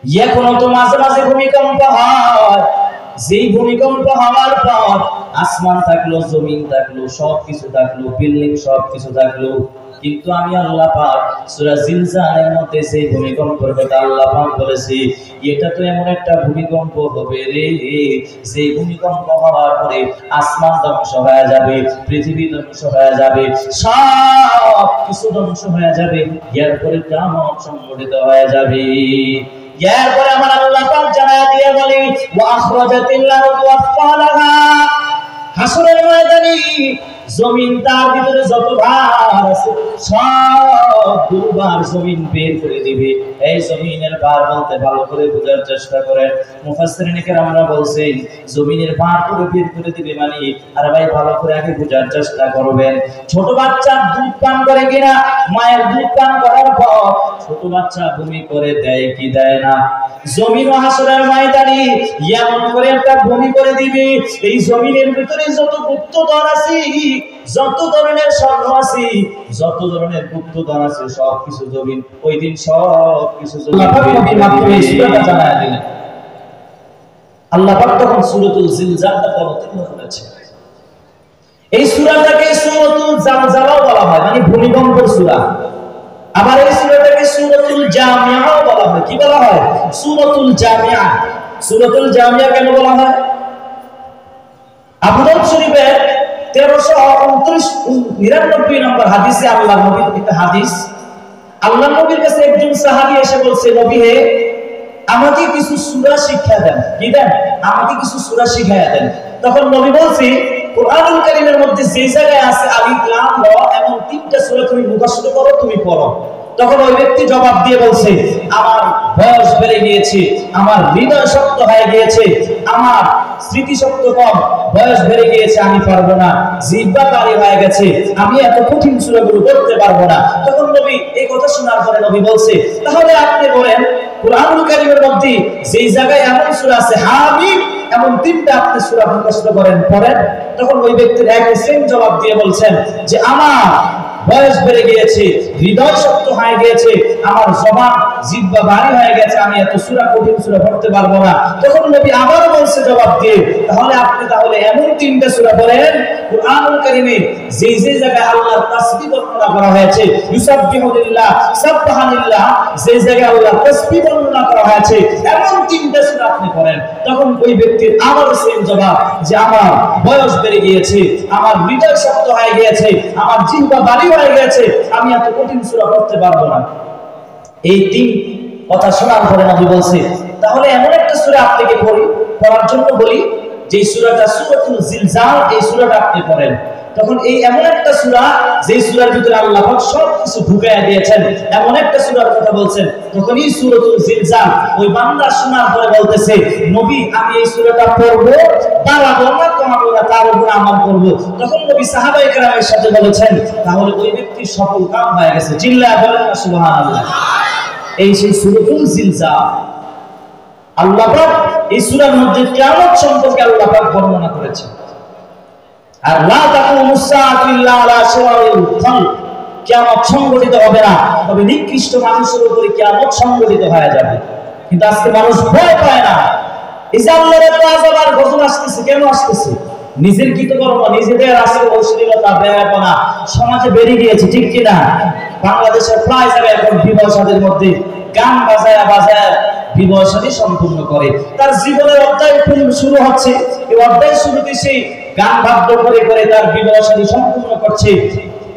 এখনো তো মাঝে মাঝে ভূমিকম্প হয়। যেই ভূমিকম্প হওয়ার পর আসমান থাকলো, জমিন থাকলো, সবকিছু থাকলো, বিল্ডিং সবকিছু থাকলো, কিন্তু আমি আল্লাহ পাক সূরা জিলজালের মধ্যে সেই ভূমিকম্পের কথা আল্লাহ পাক বলেছি, এটা তো এমন একটা ভূমিকম্প হবে রে, সেই ভূমিকম্প হওয়ার পরে আসমান ধ্বংস হয়ে যাবে, পৃথিবী ধ্বংস হয়ে যাবে, সব কিছু ধ্বংস হয়ে যাবে, এরপরে কিয়ামত সংঘটিত হয়ে যাবে। এরপরে আমার আল্লাহ পাক জানায়া দিয়ে বলে, ওয়া আখরাজাতিল আরদু আসফালাহা, হাসরের ময়দানে জমিন তার ভিতরে যত ভার আছে সব ভার জমিন বের করে দিবে। এই জমিনের ভার বলতে ভালো করে বোঝার চেষ্টা করেন, মুফাসসিরিন কেরামরা বলছেন জমিনের ভার করে বের করে দিবে মানে, আর ভাই ভালো করে আগে বোঝার চেষ্টা করবেন, ছোট বাচ্চা দুধ পান করে কিনা, মায়ের দুধ পান করার পর ছোট বাচ্চা বমি করে দেয় কি দেয় না? জমিন ও হাসরের ময়দানে এমন করে একটা বমি করে দিবে, এই জমিনের ভিতরে যত গুপ্তধন আছে, যত ধরনের স্বর্ণ আছে, যত ধরনের গুপ্তধন আছে, সব কিছু জমিন ওই দিন সব কিছু জমিন মাধ্যমে সূরাটা জানায় দিলেন। আল্লাহ পাক তখন সূরাতুল জিলজালটা অবতীর্ণ করেছে। এই সূরাটাকে সূরাতুল জালজালাও বলা হয়, মানে ভূমিকম্পের সূরা। আবার এই সূরাটাকে সূরাতুল জামিআও বলা হয়। কি বলা হয়? সূরাতুল জামিআ। সূরাতুল জামিআ কেন বলা হয়? আবু দাউদ শরীফের 1329 নম্বর হাদিসে আল্লাহর নবীর একটা হাদিস, আল্লাহর নবীর কাছে একজন সাহাবী এসে বলছে, নবী হে, আমাকে কিছু সূরা শিক্ষা দেন। কি দেন? আমাকে কিছু সূরা শিখায়া দেন। তখন নবী বলছে, কুরআনুল কারীমের মধ্যে যে জায়গায় আছে আলিফ লাম র এমন তিনটা সূরা তুমি মুখস্থ করো, তুমি পড়ো। তখন ওই ব্যক্তি জবাব দিয়ে বলছে, আমার বয়স বেড়ে গিয়েছে, আমার হৃদয় শক্ত হয়ে গিয়েছে, আমার স্মৃতি শক্তি কম, বয়স বেড়ে গিয়েছে, আমি পারবো না, জিহ্বা ভারী হয়ে গেছে, আমি এত কঠিন সূরাগুলো পড়তে পারবো না। তখন নবী এই কথা শোনার পরে নবী বলছে, তাহলে আপনি বলেন কুরআনুল কারীমের মধ্যে যেই জায়গায় এমন সূরা আছে হামিম, এমন তিনটা আপনি সূরা মুখস্থ করেন, পড়েন। তখন ওই ব্যক্তির একই সেম জবাব দিয়ে বলছেন যে আমার বয়স বেড়ে গিয়েছে, হৃদয় শক্ত হয়ে গিয়েছে, আমার জবান জিহ্বা ভারী হয়ে গেছে, আমি এত সূরা কঠিন সূরা পড়তে পারবো না। তখন নবী আবারও বলছে জবাব দিয়ে, তাহলে আপনি তাহলে এমন তিনটা সূরা পড়েন কুরআনুল কারীমে যেই যেই জায়গায় আল্লাহর তাসবিহ বর্ণনা করা হয়েছে, ইউসাব্বিহু লিল্লাহ, সাবহানাল্লাহ, যেই জায়গায় আল্লাহর তাসবিহ বর্ণনা করা হয়েছে, এমন তিনটা সূরা আপনি পড়েন। তখন ওই ব্যক্তির আবারও সেম জবাব যে আমার বয়স বেড়ে গিয়েছে, আমার হৃদয় শক্ত হয়ে গিয়েছে, আমার জিহ্বা ভারী হয়ে গেছে, আমি এত কঠিন সূরা পড়তে পারবো না। এই তিন কথা শোনার পরে নবী বলছে, তাহলে এমন একটা সূরা আপনাকে পড়ার জন্য বলি, যে সূরাটা সূরাতুল জিলজাল, এই সূরাটা আপনি পড়েন। তখন এই এমন একটা সূরা যে সূরার ভিতরে আল্লাহ পাক সবকিছু ঢুকায়া দিয়েছেন, এমন একটা সূরার কথা বলছেন। তখন এই সূরাতুল জিলজাল ওই বান্দা শোনার পরে বলতেছে, নবী আমি এই সূরাটা পড়বো, বাড়াবো না কমাবো না, তার উপর আমল করব। তখন নবী সাহাবায়ে কেরামের সাথে বলেছেন, তাহলে ওই ব্যক্তির সফল কাম হয়ে গেছে। চিল্লায়া বলেন না সুবহানাল্লাহ। এই সেই সূরাতুল জিলজাল, আল্লাহ পাক এই সূরার মধ্যে কিয়ামত সম্পর্কে আল্লাহ পাক বর্ণনা করেছেন। আর লা তাকুমু সাআতু ইল্লা আলা শিরারিল খালক, কিয়ামত সংঘটিত হবে না, তবে নিকৃষ্ট মানুষের উপরে কিয়ামত সংঘটিত হয়ে যাবে। কিন্তু আজকে মানুষ ভয় পায় না। এই যে আল্লাহর এত আযাব আর গজব আসতেছে, কেন আসতেছে? নিজের কৃতকর্ম, নিজেদের আজকে অশ্লীলতা, বেহায়াপনা সমাজে বেড়ে গিয়েছে, ঠিক কিনা? বাংলাদেশের প্রায় জায়গায় এখন বিবাহ শাদীর মধ্যে গান বাজায়া বাজায়া বিবাহ শাদী সম্পূর্ণ করে। তার জীবনের অধ্যায় শুরু হচ্ছে, এই অধ্যায় শুরুতে সে গান বাদ্য করে করে তার বিবাহ শাদী সম্পূর্ণ করছে।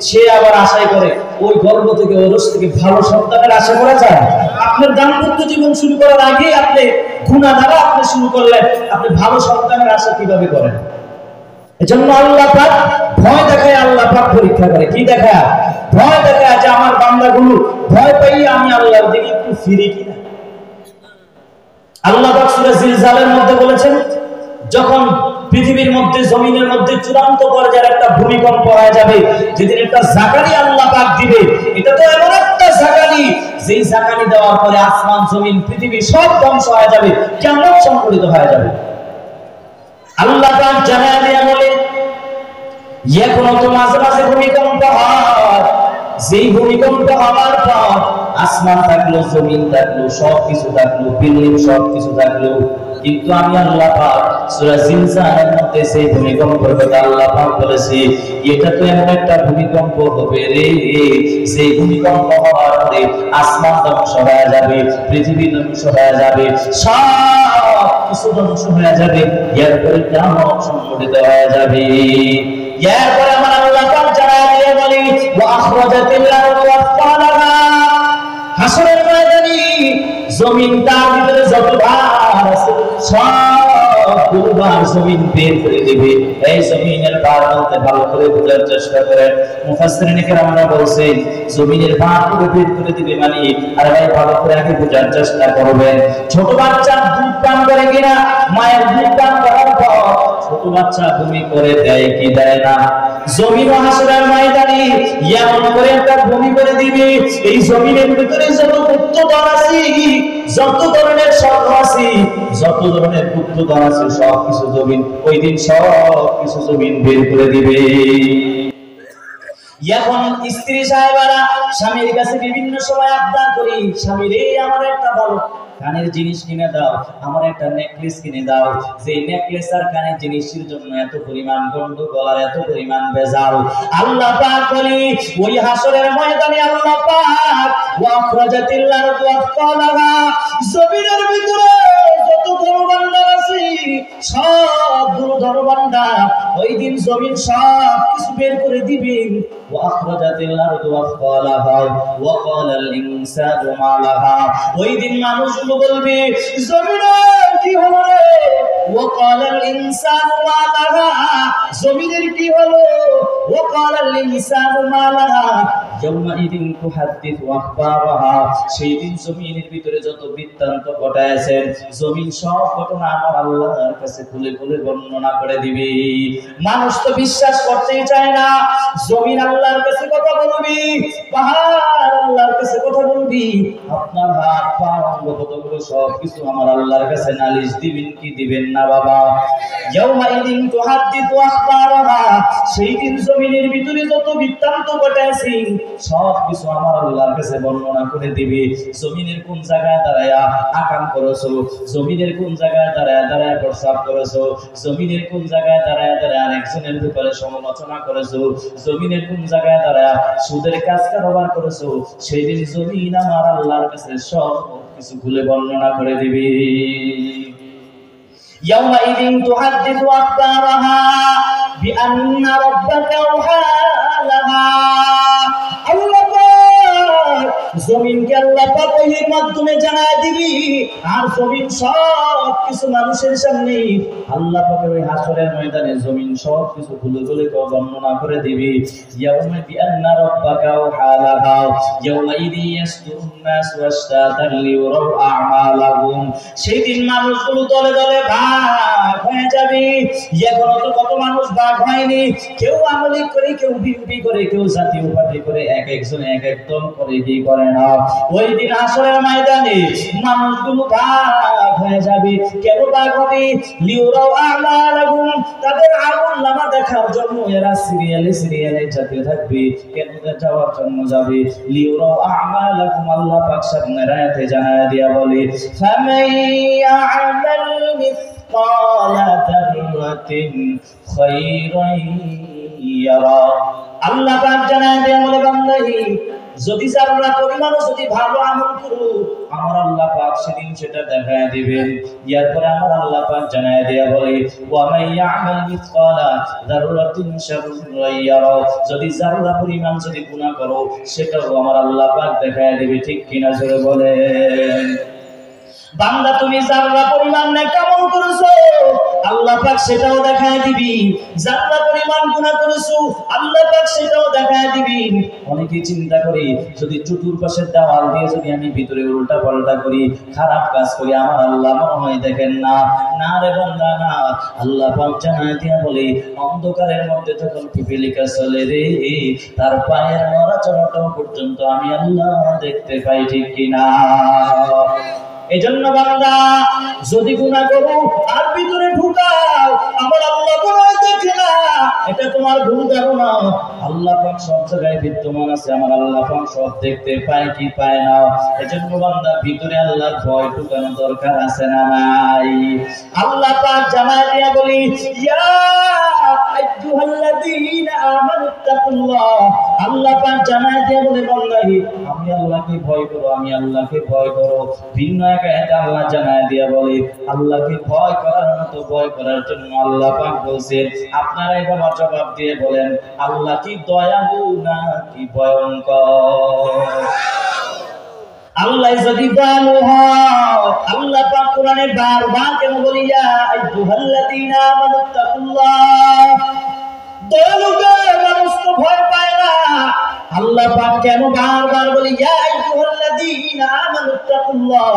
সে আবার আশাই করে ওই গর্ভ থেকে, ওরস থেকে ভালো সন্তানের আশা করা যায়? আপনার দাম্পত্য জীবন শুরু করার আগে আপনি গুনাহ দ্বারা আপনি শুরু করলেন, আপনি ভালো সন্তানের আশা কিভাবে করেন? এজন্য আল্লাহ পাক ভয় দেখায়, আল্লাহ পাক পরীক্ষা করে। কি দেখায়? ভয় দেখায় যে আমার বান্দাগুলো ভয় পাইয়ে আমি আল্লাহর দিকে একটু ফিরি কিনা। আল্লাহ পাক সূরা জিলজালের মধ্যে বলেছেন, যখন পৃথিবীর মধ্যে, জমিনের মধ্যে চূড়ান্ত পর্যায়ের একটা ভূমিকম্প হয়ে যাবে, যেদিন একটা জাকারি আল্লাহ পাক দিবে, এটা তো এমন একটা জাকারি, যেই জাকারি দেওয়ার পরে আসমান, জমিন, পৃথিবী সব ধ্বংস হয়ে যাবে, কিয়ামত সংঘটিত হয়ে যাবে। আল্লাহ পাক জানায় দিয়া বলে, এখনো তো মাঝে মাঝে ভূমিকম্প হয়, যেই ভূমিকম্প হওয়ার পর আসমান থাকলো, জমিন থাকলো, সবকিছু থাকলো, বিল্ডিং সবকিছু থাকলো, কিন্তু আমি আল্লাহ পাক সূরা জিলজালের মধ্যে সেই ভূমিকম্পের কথা আল্লাহ পাক বলেছে, এটা তো এমন একটা ভূমিকম্প হবে রে, সেই ভূমিকম্প হওয়ার পরে আসমান ধ্বংস হয়ে যাবে, পৃথিবী ধ্বংস হয়ে যাবে, সব কিছু ধ্বংস হয়ে যাবে, এরপরে কিয়ামত সংঘটিত হয়ে যাবে। এরপরে আমার আল্লাহ পাক জানায় দিয়ে বলি, ওয়া আখরাজাতিল আরদু আসফালাহা, হাসরের ময়দানে জমিন তার ভিতরে যত ভার আছে সবগুলো ভার জমিন বের করে দিবে। এই জমিনের ভার বলতে ভালো করে বোঝার চেষ্টা করেন, মুফাসসিরিন কেরামরা বলছেন জমিনের ভার পুরো বের করে দিবে মানে, আর ভাই ভালো করে আগে বোঝার চেষ্টা করবেন, ছোট বাচ্চা দুধ পান করে কিনা, মায়ের দুধ পান করার পর ছোট বাচ্চা ভূমি করে দেয় কি দেয় না, জমিন ও হাসরের ময়দানে এমন করে একটা ভূমি করে দিবে, এই জমিনের ভিতরে যত গুপ্তধন আছে, যত ধরনের স্বর্ণ আছে, যত ধরনের গুপ্তধন আছে, সব কিছু জমিন ওই দিন সব কিছু জমিন বের করে দিবে। এখন স্ত্রী সাহেবারা স্বামীর কাছে বিভিন্ন সময় আবদার করি, স্বামী রে আমার একটা ভালো কানের জিনিস কিনে দাও, আমার একটা নেকলেস কিনে দাও, যে নেকলেস আর কানের জিনিসের জন্য এত পরিমাণ গন্ডগোল আর এত পরিমাণ ভেজাল। আল্লাহ পাক বলি ওই হাসরের ময়দানে আল্লাহ পাক ওয়া আখরাজাতিল আরদু আসফালাহা, জমিনের ভিতরে যত ধনভাণ্ডার আছে সব ধনভাণ্ডার ওই দিন জমিন সব কিছু বের করে দিবে। ওয়া আখরাজাতিল আরদু আসফালাহা ওয়া ক্বালাল ইনসানু মা লাহা, ওই দিন মানুষ বলবে জমিনের কি হলো রে, ওয়া ক্বালাল ইনসানু মা লাহা, জমিনের কি হলো, ওয়া ক্বালাল ইনসানু মা লাহা ইয়াউমাইদিন তুহাদ্দিসু আখবারাহা, সেই দিন জমিনের ভিতরে যত বৃত্তান্ত ঘটায়ছেন জমিন সব ঘটনা আমার আল্লাহর কাছে খুলে খুলে বর্ণনা করে দিবে। মানুষ তো বিশ্বাস করতেই চায় না, জমিন আল্লাহর কাছে কথা বলবি, পাহাড় আল্লাহর কাছে কথা বলবি, আপনার হাত পা অঙ্গ কতগুলো সব কিছু আমার আল্লাহর কাছে নালিশ দিবেন কি দিবেন না বাবা। ইয়াউমাইদিন তুহাদ্দিসু আখবারাহা, সেই দিন জমিনের ভিতরে যত বৃত্তান্ত ঘটায়ছি সব কিছু আমার আল্লাহর কাছে বর্ণনা করে দিবে। জমিনের কোন জায়গায় দাঁড়ায়া আকাম করেছো, জমিনের কোন জায়গায় দাঁড়ায়া দাঁড়ায়া প্রস্রাব করেছো, জমিনের কোন জায়গায় দাঁড়ায়া দাঁড়ায়া আরেকজনের ব্যাপারে সমালোচনা করেছো, জমিনের কোন জায়গায় দাঁড়ায়া সুদের কাজ কারবার করেছো, সেই দিন জমিন আমার আল্লাহর কাছে সব কিছু খুলে বর্ণনা করে দিবে। ইয়াউমাইদিন তুহাদ্দিসু আখবারাহা বিআন্না রাব্বাকা আওহা লাহা, জমিনকে আল্লাহ পাক ওহীর মাধ্যমে জানায় দিবি, আর জমিন সব কিছু মানুষের সামনে আল্লাহ পাকের ওই হাসরের ময়দানে জমিন সব কিছু খুলে খুলে বর্ণনা করে দিবি। ইয়াউমা বিআন্না রাব্বাকা ওয়াহালাহা ইয়াউমাইদি ইয়াসদুরুন নাসু আশতাতান লিউরাউ আ'মালাহুম, সেই দিন মানুষগুলো দলে দলে ভাগ হয়ে যাবে। এখনো তো কত মানুষ ভাগ হয়নি, কেউ আমলি করে, কেউ বিএনপি করে, কেউ জাতীয় পার্টি করে, এক একজন এক এক দল করে, কি করে না। ওই দিন হাসরের ময়দানে মানুষগুলো ভাগ হয়ে যাবে। কেন ভাগ হবে? লিউরাউ আ'মালাহুম, তাদের আমলনামা দেখার জন্য এরা সিরিয়ালে সিরিয়ালে যেতে থাকবে। কেন যাওয়ার জন্য যাবে? লিউরাউ আ'মালাহুম, আল্লাহ পাক সামনে আয়াতে জানায় দিয়া বলে ফামান ইয়া'মাল মিসকালা যাররাতিন খায়রান ইয়ারা, আল্লাহ পাক জানায় দিয়া বলে বান্দাই যদি যারা পরিমাণও যদি ভালো আমল করো আমার আল্লাহ পাক সেদিন সেটা দেখায় দিবেন। এরপরে আমার আল্লাহ পাক জানায় দেয়া বলে ওয়া মান ইয়া'মাল মিসকালা যাররাতিন শাররান ইয়ারা, যদি যারা পরিমাণ যদি গুনাহ করো সেটাও আমার আল্লাহ পাক দেখায় দিবে। ঠিক কিনা জোরে বলেন। বান্দা তুমি যারা পরিমাণ নেক আমল করেছো আল্লাহ পাক সেটাও দেখায় দিবি, যারা পরিমাণ গুনাহ করেছো আল্লাহ পাক সেটাও দেখায় দিবি। অনেকে চিন্তা করি যদি চতুর্পাশের দেওয়াল দিয়ে যদি আমি ভিতরে উল্টা পাল্টা করি, খারাপ কাজ করি, আমার আল্লাহ মনে হয় দেখেন না। না রে বান্দা না, আল্লাহ পাক জানায় দিয়া বলে অন্ধকারের মধ্যে যখন পিপিলিকা চলে রে তার পায়ের নড়াচড়াটাও পর্যন্ত আমি আল্লাহ দেখতে পাই। ঠিক কিনা? এজন্য বান্দা যদি গুনাহ করো আর ভিতরে ঢুকাও আমার আল্লাহ বলে দেখে না, এটা তোমার ভুল ধারণা। আল্লাহ পাক সব জায়গায় বিদ্যমান আছে, আমার আল্লাহ পাক সব দেখতে পায় কি পায় না। এজন্য বান্দার ভিতরে আল্লাহর ভয় ঢুকানো দরকার আছে না নাই? আল্লাহ পাক জানায় দিয়া বলি, ইয়া আইয়ুহাল্লাযীনা আমানুত্তাকুল্লাহ। আল্লাহ পাক জানায় দিয়া বলে, বান্দাহি আমি আল্লাহকে ভয় করো, আমি আল্লাহকে ভয় করো। ভিন্ন এক আয়াতে আল্লাহ জানায় দিয়া বলে, আল্লাহকে ভয় করার মতো ভয় করার জন্য আল্লাহ পাক বলেন। আপনারা এটা জবাব দিয়ে বলেন, আল্লাহ কি দয়ালু না কি ভয়ঙ্কর? আল্লাহ যদি দয়ালু হয়, আল্লাহ পাক কোরআনে বারবার কেন বলি, ইয়া আইয়ুহাল্লাযীনা আমানুত্তাকুল্লাহ। দয়ালুকে মানুষ তো ভয় পায় না, আল্লাহ পাক কেন বারবার বলি, ইয়া আইয়ুহাল্লাযীনা আমানুত্তাকুল্লাহ,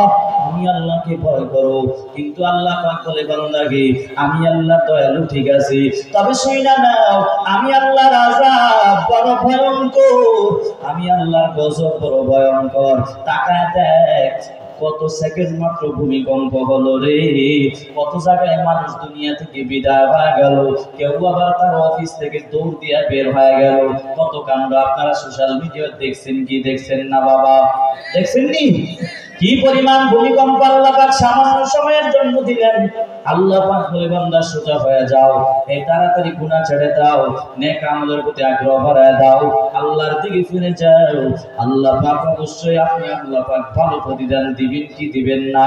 আমি আল্লাহকে ভয় করো। কিন্তু আল্লাহ পাক বলে, বান্দাকে আমি আল্লাহ দয়ালু ঠিক আছে, তবে শুইনা নাও আমি আল্লাহর আযাব বড় ভয়ঙ্কর, আমি আল্লাহর গজব বড় ভয়ঙ্কর। তাকায় দেখ কত সেকেন্ড মাত্র ভূমিকম্প হলো রে, কত জায়গায় মানুষ দুনিয়া থেকে বিদায় হয়ে গেল, কেউ আবার তার অফিস থেকে দৌড় দিয়ে বের হয়ে গেল। কত কাণ্ড আপনারা সোশ্যাল মিডিয়ায় দেখছেন কি দেখছেন না বাবা? দেখছেন নি কি পরিমাণ ভূমিকম্প আল্লাহ পাক সামান্য সময়ের জন্য দিলেন। আল্লাহ পাক বলে, বান্দা সোজা হয়ে যাও, এই তাড়াতাড়ি গুনাহ ছেড়ে দাও, নেক আমলের প্রতি আগ্রহ বাড়ায় দাও, আল্লাহর দিকে ফিরে যাও। আল্লাহ পাক অবশ্যই আপনি আল্লাহ পাক ভালো প্রতিদান দিবেন কি দিবেন না।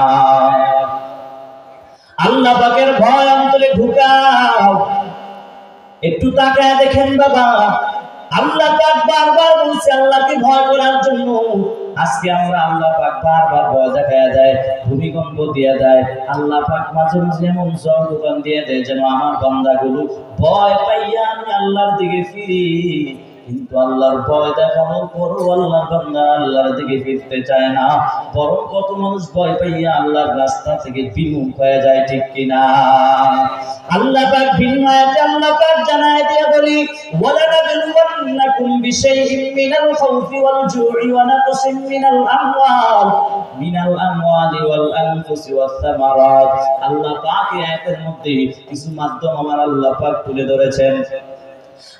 আল্লাহ পাকের ভয় অন্তরে ঢুকাও। একটু তাকায় দেখেন বাবা, আল্লাহ পাক বারবার বলছে আল্লাহকে ভয় করার জন্য। আজকে আমরা আল্লাহ পাক বারবার ভয় দেখায় দেয়, ভূমিকম্প দিয়ে দেয়, আল্লাহ পাক মাঝে মাঝে এমন ঝড় তুফান দিয়ে দেয় যেন আমার বান্দাগুলো ভয় পাইয়া আমি আল্লাহর দিকে ফিরি। কিন্তু আল্লাহর ভয় দেখানোর পরও আল্লাহর বান্দা আল্লাহর দিকে ফিরতে চায় না, বরং কত মানুষ ভয় পাইয়া আল্লাহর রাস্তা থেকে বিমুখ হয়ে যায়, ঠিক কিনা? আল্লাহ পাক ভিন্ন আয়াতে আল্লাহ পাক জানায় দিয়া বলি, ওয়ালানাবলুওয়ান্নাকুম বিশাইইম মিনাল খাউফি ওয়াল জু'i ওয়া নাকসিম মিনাল আমওয়ালি ওয়াল আনফুসি ওয়াস সামারাত। আল্লাহ পাক এই আয়াতের মধ্যে কিছু মাধ্যম আমার আল্লাহ পাক তুলে ধরেছেন।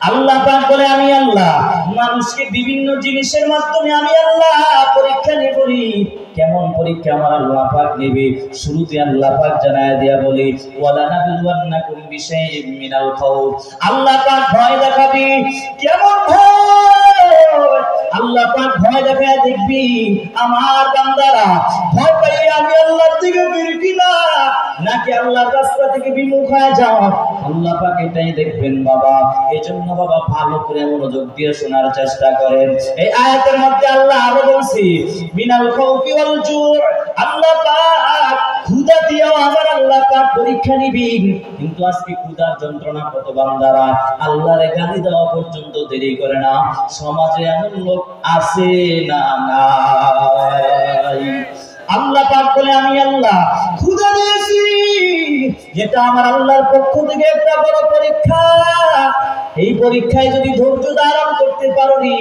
আল্লাহ পাক বলে, আমি আল্লাহ মানুষকে বিভিন্ন জিনিসের মাধ্যমে আমি আল্লাহ পরীক্ষা নেব। কেমন পরীক্ষা আমার আল্লাহ পাক নেবে? শুরুতে আল্লাহ পাক জানায় দিয়া বলি, ওয়ালানাবলুওয়ান্নাকুম বিশাইইম মিনাল খাউফ। আল্লাহ পাক ভয় দেখাবি। কেমন ভয়? আল্লাহ পাক ভয় দেখায় দেখবি আমার বান্দারা ভয় পাইয়া আমি আল্লাহর দিকে ফিরি কিনা, নাকি আল্লাহর রাস্তা থেকে বিমুখ হয়ে যাও। আল্লাহ পাক এটাই দেখবেন বাবা। এজন্য বাবা ভালো করে মনোযোগ দিয়ে শোনার চেষ্টা করেন। এই আয়াতের মধ্যে আল্লাহ আরো বলছি, মিনাল খাউফি ওয়াল জু'। আল্লাহ পাক ক্ষুধা দিয়েও আমার আল্লাহ পাক পরীক্ষা নিবেন। কিন্তু আজকে ক্ষুধার যন্ত্রণা কত বান্দারা আল্লাহরে গালি দেওয়া পর্যন্ত দেরি করে না। সমাজে এমন লোক আছে না নাই? আল্লাহ পাক বলে, আমি আল্লাহ ক্ষুধা দিয়েছি, যেটা আমার আল্লাহর পক্ষ থেকে একটা বড় পরীক্ষা। এই পরীক্ষায় যদি ধৈর্য ধারণ করতে পারোনি,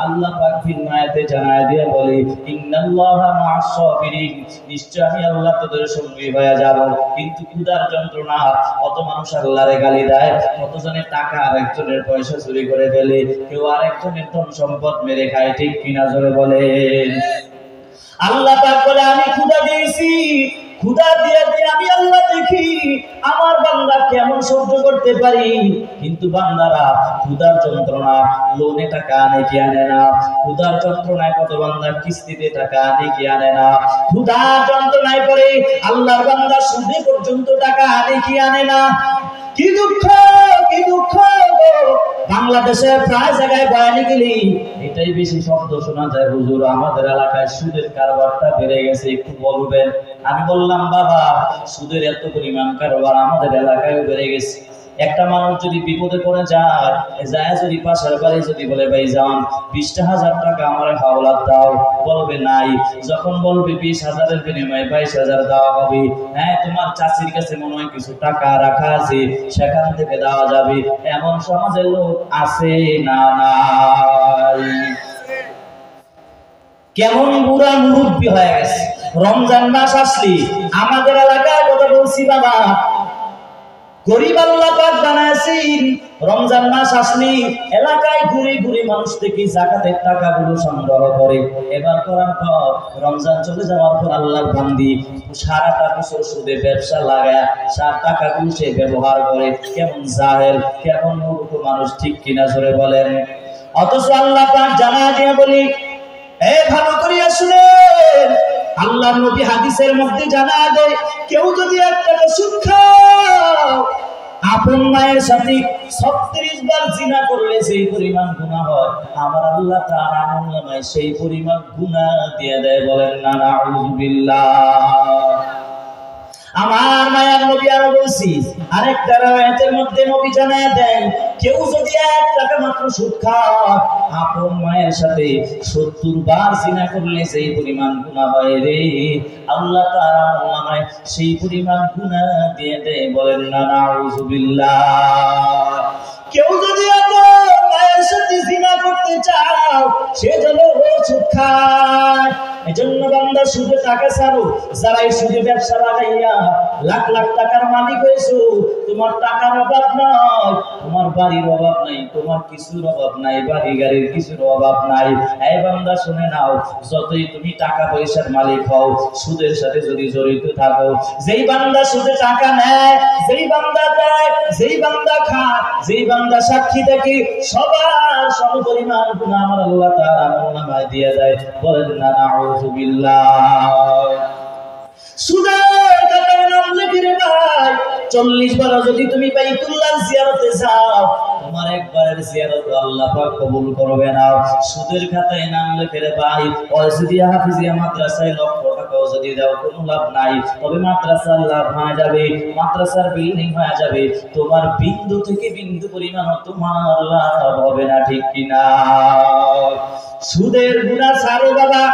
আল্লাহ পাক ভিন্ন আয়াতে জানায় দিয়ে বলে, ইন্নাল্লাহা মা'আস সাবিরিন, নিশ্চয় আমি আল্লাহ তোদের সঙ্গী হয়ে যাব। কিন্তু ক্ষুধার যন্ত্রণা, কত মানুষ আল্লাহরে গালি দেয়, কতজনের টাকা আরেকজনের পয়সা চুরি করে ফেলে, কেউ আরেকজনের ধন সম্পদ মেরে খায়, ঠিক কিনা জোরে বলেন? আল্লাহ পাক বলে, আমি ক্ষুধা দিয়েছি, ক্ষুধা দিয়ে আমি আল্লাহ দেখি আমার বান্দা কেমন সহ্য করতে পারি। কিন্তু বান্দারা ক্ষুধার যন্ত্রণা লোনে টাকা আনে কি আনে না? ক্ষুধার যন্ত্রণায় কত বান্দা কিস্তিতে টাকা আনে কি আনে না? ক্ষুধার যন্ত্রণায় পড়ে আল্লাহর বান্দা সুদে পর্যন্ত টাকা আনে কি আনে না? কি দুঃখ, কি দুঃখ! বাংলাদেশে প্রায় জায়গায় বয়ানে গেলি এটাই বেশি শব্দ শোনা যায়, হুজুর আমাদের এলাকায় সুদের কারবারটা বেড়ে গেছে, একটু বলবেন। আমি বললাম, বাবা সুদের এত পরিমাণ কারবার আমাদের এলাকায়ও বেড়ে গেছে। একটা মানুষ যদি বিপদে পড়ে যায়, যদি পাশের বাড়ি যদি বলে, ভাই যান 20,000 টাকা আমার হাওলাত দাও, বলবে নাই। যখন বলবে 20,000-এর বিনিময়ে 22,000 দেওয়া হবে, হ্যাঁ তোমার চাচির কাছে মনে হয় কিছু টাকা রাখা আছে, সেখান থেকে দেওয়া যাবে। এমন সমাজের লোক আছে না নাই? কেমন বুড়া মুরব্বী হয়ে গেছে। রমজান মাস আসলি আমাদের এলাকায় কথা বলছি বাবা, গরিব আল্লাহ পাক বানাইছেন। রমজান মাস আসলে এলাকায় ঘুরে ঘুরে মানুষ থেকে যাকাতের টাকাগুলো সংগ্রহ করে। এবার করার পর রমজান চলে যাওয়ার পর আল্লাহর বান্দি সারাটা বছর সুদে ব্যবসা লাগায় সার টাকাগুলো সে ব্যবহার করে। কেমন জাহেল, কেমন মূর্খ মানুষ, ঠিক কিনা জোরে বলেন। অথচ আল্লাহ পাক জানায় দিয়ে বলি, ভালো করিয়া শুনেন, আল্লাহর নবী হাদিসের মধ্যে জানায় দেয়, কেউ যদি এক টাকা সুদ খাও, আপন মায়ের সাথে 36 বার জিনা করলে সেই পরিমাণ গুনাহ হয়, আমার আল্লাহ তাআলা আমলনামায় সেই পরিমাণ গুনাহ দিয়ে দেয়। বলেন না নাউযুবিল্লাহ। আমার মায়ার নবী আরো বলছি, আরেকটা রাওয়ায়াতের মধ্যে নবী জানায় দেন, কেউ যদি 1 টাকা মাত্র সুদ খায়, আপন মায়ের সাথে 70 বার জিনা করলে সেই পরিমাণ গুনাহ হয় রে, আল্লাহ তাআলা আমলনামায় সেই পরিমাণ গুনাহ দিয়ে দেয়। বলেন না নাউযুবিল্লাহ। কেউ যদি আপন মায়ের সাথে জিনা করতে চাও, সে যেন সুদ খায়। এজন্য বান্দা সুদে টাকা ছাড়ো। যারা এই সুদে ব্যবসা লাগাইয়া লাখ লাখ টাকার মালিক হয়েছো, তোমার টাকার অভাব নাই, তোমার বাড়ির অভাব নাই, তোমার কিছুর অভাব নাই, বাড়ি গাড়ির কিছুর অভাব নাই। এই বান্দা শুনে নাও, যতই তুমি টাকা পয়সার মালিক হও, সুদের সাথে যদি জড়িত থাকো, যেই বান্দা সুদে টাকা নেয়, যেই বান্দা দেয়, যেই বান্দা খায়, যেই বান্দা সাক্ষী থাকে, সবার সমপরিমাণ গুনাহ আমার আল্লাহ তাআলা আমলনামায় দিয়ে দেয়। বলেন না নাউযুবিল্লাহ। সুদের টাকার নাম লিখে রে ভাই, 40 বার যদি তুমি বাইতুল্লাহ জিয়ারতে যাও, তোমার একবারের জিয়ারত আল্লাহ পাক কবুল করবে না। সুদের খাতায় নাম লিখে রে ভাই, ওয়াজিদিয়া হাফিজিয়া মাদ্রাসায় লক্ষ টাকাও যদি দাও কোনো লাভ নাই, তবে মাদ্রাসার লাভ হয়ে যাবে, মাদ্রাসার বিল্ডিং হয়ে যাবে, তোমার বিন্দু থেকে বিন্দু পরিমাণ তোমার লাভ হবে না, ঠিক কিনা? সুদের গুনাহ ছাড়ো বাবা,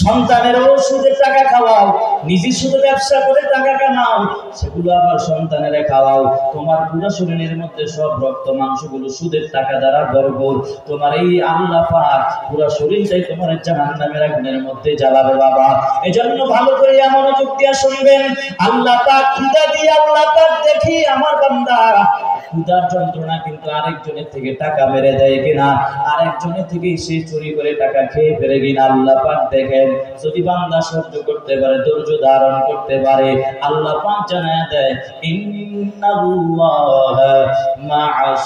সন্তানেরও সুদের টাকা খাওয়াও, নিজে শুধু ব্যবসা করে টাকা কামাও, সেগুলো আবার সন্তানেরা খাওয়াও। তোমার পুরো শরীরের মধ্যে সব রক্ত মাংসগুলো সুদের টাকা দ্বারা ভরপুর। তোমার এই আল্লাহ পাক পুরো শরীরটাই তোমার জাহান্নামের আগুনের মধ্যে জ্বালাবে বাবা। এজন্য ভালো করে মনোযোগ দিয়ে শুনবেন। আল্লাহ পাক খিদা দিয়ে, আল্লাহ পাক দেখি আমার বান্দা ক্ষুধার যন্ত্রণা কিন্তু আরেকজনের থেকে টাকা মেরে দেয় কিনা, আরেকজনের থেকে সে চুরি করে টাকা খেয়ে ফেলে কিনা আল্লাহ পাক দেখেন। যদি বান্দা সহ্য করতে পারে, ধৈর্য ধারণ করতে পারে, আল্লাহ পাক জানায় দেয়, ইন্নাল্লাহা মা'আস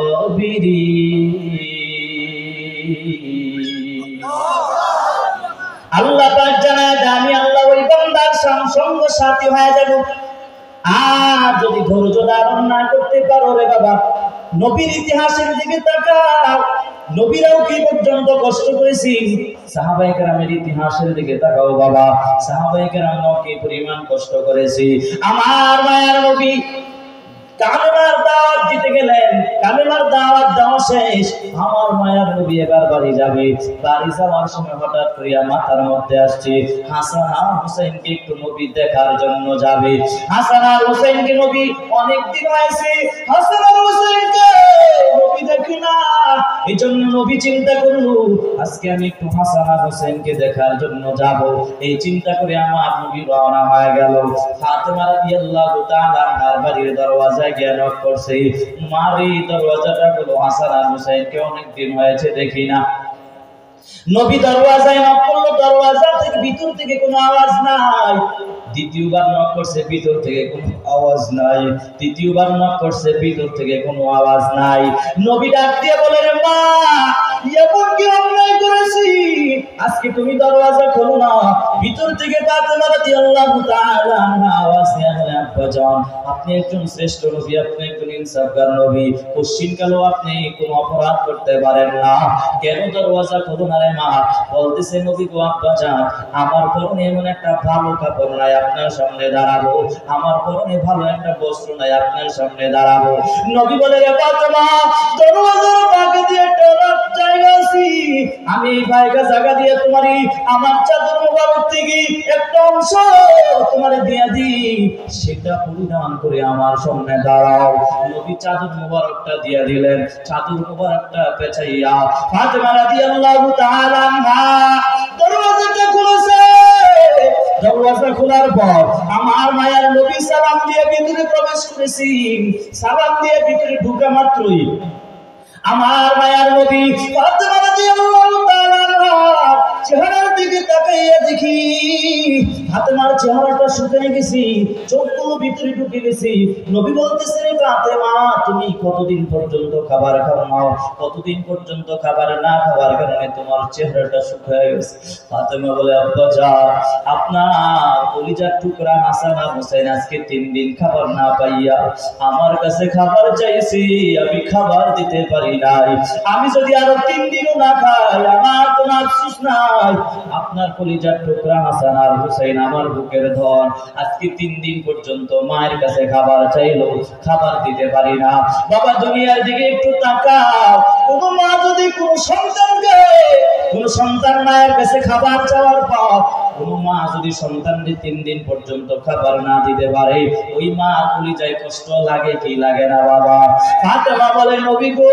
সাবিরিন। আল্লাহ পাক জানায় দেয়, আমি আল্লাহ ওই বান্দার সঙ্গ সাথী হয়ে যাব। আর যদি ধৈর্য ধারণ না করতে পারো রে বাবা, নবীর ইতিহাসের দিকে তাকাও, নবীরাও কি পর্যন্ত কষ্ট করেছি। সাহাবায়ে কেরামের ইতিহাসের দিকে তাকাও বাবা, সাহাবায়ে কেরামও কি পরিমাণ কষ্ট করেছি। আমার মায়ার নবী কালেমার দাওয়াত দিতে গেলেন, কালেমার দাওয়াত দেওয়া শেষ, আমার মায়ার নবী এবার বাড়ি যাবে। বাড়ি যাওয়ার সময় হঠাৎ করে মাথার মধ্যে আসছে, হাসান আর হুসাইনকে একটু নবী দেখার জন্য যাবে। হাসান আর হুসাইনকে নবী অনেকদিন হয়েছে হাসান আর হুসাইনকে নবী দেখি না, এই জন্য নবী চিন্তা করলো, আজকে আমি একটু হাসান আর হুসাইনকে দেখার জন্য যাব। এই চিন্তা করে আমার নবী রওনা হয়ে গেল। ফাতেমা রাদিয়াল্লাহু তাআলা আনহার বাড়ির দরওয়াজায় গিয়ে নক করছে, মারি দরওয়াজাটা হলো, হাসান আর হুসাইনকে অনেকদিন হয়েছে দেখি না। নবী দরওয়াজায় নক করলো, দরওয়াজা থেকে ভিতর থেকে কোনো আওয়াজ নাই। দ্বিতীয়বার নক করছে, ভিতর থেকে কোনো আওয়াজ নাই। তৃতীয়বার নক করছে, ভিতর থেকে কোনো আওয়াজ নাই। নবী ডাক দিয়ে বলেন, মা এমন কি অন্যায় করেছি, আজকে তুমি দরওয়াজা খোলো না? ভিতর থেকে ফাতেমা রাদিয়াল্লাহু তাআলা আনহা আওয়াজ দিয়ে বলে, আব্বা জান, আপনি একজন শ্রেষ্ঠ নবী, আপনি একজন ইনসাফগার নবী, কোশ্চিনকালেও আপনি কোনো অপরাধ করতে পারেন না, কেন দরওয়াজা খোলো না রে মা? বলতেছে, নবী গো আব্বা জান, আমার পরনে এমন একটা ভালো কাপড় নাই আপনার সামনে দাঁড়াবো, আমার পরনে ভালো একটা বস্ত্র নাই আপনার সামনে দাঁড়াবো। নবী বলে, রে ফাতেমা, দরওয়াজার পাশে দিয়ে একটা জায়গা আছে, আমি এই জায়গা দিয়ে তোমারই আমার চাদর মোবারক থেকে একটা অংশ তোমারে দিয়ে দিই, সেটা পরিধান করে আমার সামনে দাঁড়াও। নবী চাদর মোবারকটা দিয়ে দিলেন। চাদর মোবারকটা পেঁচাইয়া ফাতেমা রাদিয়াল্লাহু তাআলা আনহা দরওয়াজাটা খুলেছে। দরওয়াজা খোলার পর আমার মায়ার নবী সালাম দিয়ে ভিতরে প্রবেশ করেছি। সালাম দিয়ে ভিতরে ঢোকা মাত্রই আমার মায়ার নবী ফাতেমা রাদিয়াল্লাহু তাআলা চেহারার দিকে তাকাইয়া দেখি ফাতেমার চেহারাটা শুকিয়ে গেছে, চোখগুলো ভিতরে ঢুকে গেছে। নবী বলতেছেন, ফাতেমা তুমি কতদিন পর্যন্ত খাবার খাও না, কতদিন পর্যন্ত খাবার না খাওয়ার কারণে তোমার চেহারাটা শুকিয়ে গেছে? ফাতেমা বলে, আব্বা জান, আপনার কলিজার টুকরা হাসান আর হোসেন আজকে 3 দিন খাবার না পাইয়া আমার কাছে খাবার চাইছি, আমি খাবার দিতে পারি নাই। আমি যদি আরো 3 দিনও না খাই আমার কোনো আফসোস নাই। আপনার কলিজার টুকরা হাসান আর হোসেন আমার বুকের ধন, আজকে 3 দিন পর্যন্ত মায়ের কাছে খাবার চাইলো, খাবার দিতে পারি না। বাবা দুনিয়ার দিকে একটু তাকাও, কোন মা যদি কোন সন্তানকে, কোন সন্তান মায়ের কাছে খাবার চাওয়ার পর কোন মা যদি সন্তানকে 3 দিন পর্যন্ত খাবার না দিতে পারে, ওই মা কলিজায় কষ্ট লাগে কি লাগে না বাবা? ফাতেমা বলে, নবী গো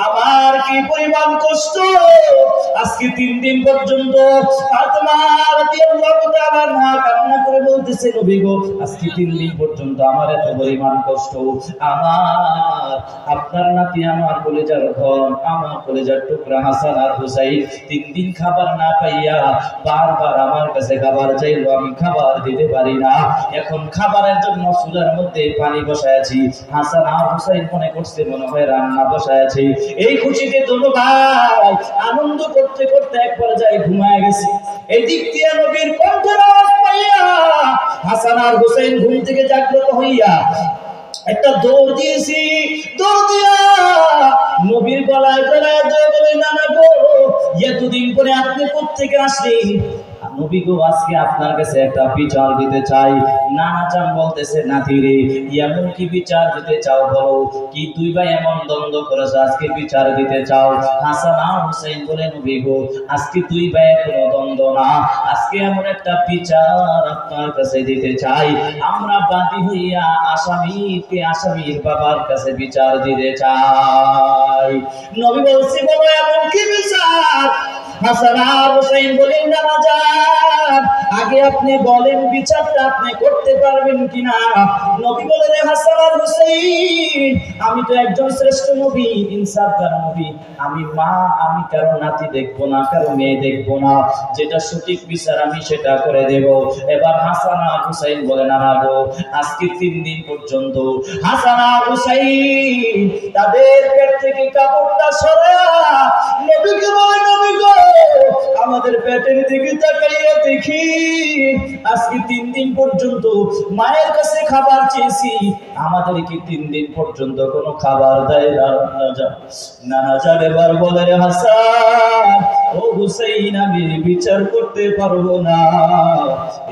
আমার কি পরিমাণ কষ্ট, আজকে 3 দিন পর্যন্ত। ফাতেমা রাদিয়াল্লাহু তাআলা কান্না করে বলতেছে, নবী গো আজকে 3 দিন পর্যন্ত আমার এত পরিমাণ কষ্ট, আমার আপনার নাতি আমার কলিজার ধন, আমার কলিজার টুকরা হাসান আর হুসাইন 3 দিন খাবার না পাইয়া বারবার আমার কাছে খাবার চাইলো, আমি খাবার দিতে পারি না। এখন খাবারের জন্য চুলার মধ্যে পানি বসাইছি, হাসান আর হুসাইন মনে করছে মনে হয় রান্না বসাইছি। এই খুশিতে দুনো ভাই আনন্দ করতে করতে এক পর্যায়ে ঘুমায় গেছে। এদিক দিয়ে নবীর কণ্ঠের আওয়াজ পাইয়া হাসান আর হুসাইন ঘুম থেকে জাগ্রত হইয়া একটা দৌড় দিয়েছি, দৌড় দিয়া নবীর গলায় গলায় দিয়ে বলে, নানা গো এতদিন পরে আপনি কোত্থেকে আসলেন? নবী গো আজকে আপনার কাছে একটা বিচার দিতে চাই। নানা চান বলতেছে, নাতি রে এমন কি বিচার দিতে চাও বলো, কি দুই ভাই এমন দ্বন্দ্ব করেছে আজকে বিচার দিতে চাও? হাসান আর হুসাইন বলে, নবী গো আজকে দুই ভাই কোনো দ্বন্দ্ব না, আজকে এমন একটা বিচার আপনার কাছে দিতে চাই, আমরা বাদী হইয়া আসামিকে আসামির বাবার কাছে বিচার দিতে চাই। নবী বলছে, বলো এমন কি বিচার? হাসান আর হুসাইন বলেন, নানা জান আগে আপনি বলেন বিচারটা আপনি করতে পারবেন কিনা? নবী বলেন, হাসান আর হুসাইন আমি তো একজন শ্রেষ্ঠ নবী, ইনসাফগার নবী, আমি মা, আমি কারো নাতি দেখবো না, কারো মেয়ে দেখবো না, যেটা সঠিক বিচার আমি সেটা করে দেব। এবার হাসান আর হুসাইন বলেন, নানা গো আজকে 3 দিন পর্যন্ত হাসান আর হুসাইন তাদের পেট থেকে কাপড়টা সরায়া নবীকে বলে, নবী গো আমাদের পেটের দিকে তাকাইয়া দেখি আজকে 3 দিন পর্যন্ত মায়ের কাছে খাবার চেয়েছি, আমাদেরকে 3 দিন পর্যন্ত কোনো খাবার দেয় না। নানা জান এবার বলে, হাসান ও হুসাইন আমি বিচার করতে পারবো না।